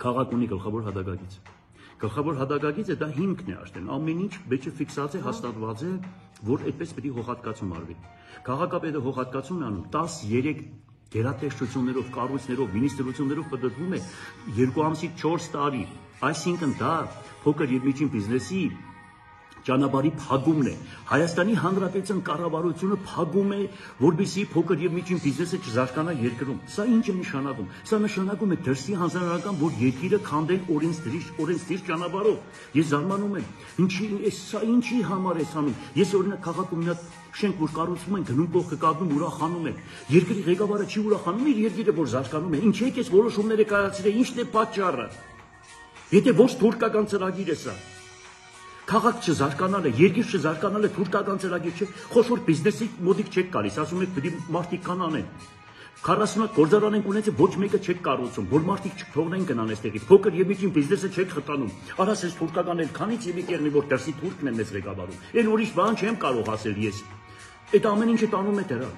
Քաղաք ունի գլխավոր հադագագիծ։ Գլխավոր հադագագիծը դա հիմքն է արդեն, ամեն ինչ մեջը ֆիքսած է, հաստատված է, որ այդպես պետք է հողատկացում արվի։ Քաղաքապետը հողատկացում է անում 13 գերատեսչություններով, կառույցներով, մինիստրություններով պատտվում է 2 ամսից 4 տարի, այսինքն դա փոքր եւ միջին բիզնեսի ճանապարհի փակումն է։ Հայաստանի Հանրապետության կառավարությունը փակում է, որպեսզի փոքր եւ միջին բիզնեսը չզարգանա երկրում։ Սա ինչ է նշանակում։ Սա նշանակում է դրսի հանրական, որ երկիրը քանդեն օրենսդիր ճանապարհով։ Ես զարմանում եմ, սա ինչի համար է անում։ Ես օրինակ քաղաքում մի հատ շենք, որ կառուցում են, գնում կողքը կապնում, ուրախանում եմ։ Երկրի ղեկավարը չի ուրախանում իր երկիրը, որ զարգանում է։ Ինչ եք այս որոշումները կայացրել, ինչն է պատճառը։ Եթե ոչ թուրքական ծրագիր է սա։ Քաղաք չզարգանալը, երկիր չզարգանալը թուրքական ծրագիր չէ, խոշոր բիզնեսի մոտիկ չեք գալիս, ասում եք պետք է մարդիկ կան անեն։ 40 հատ գործարան ենք ունեցել, ոչ մեկը չեք կառուցում, որ մարդիկ չթողնեն գնան այստեղից, փոքր եւ միջին բիզնեսը չեք խթանում։ Արաս այս թուրքական էլ քանից եւ եկերնի, որ դրսի թուրքն է մեզ ղեկավարում։ Այն ուրիշ բան չեմ կարող ասել ես։ Այդ ամեն ինչը տանում է դրա։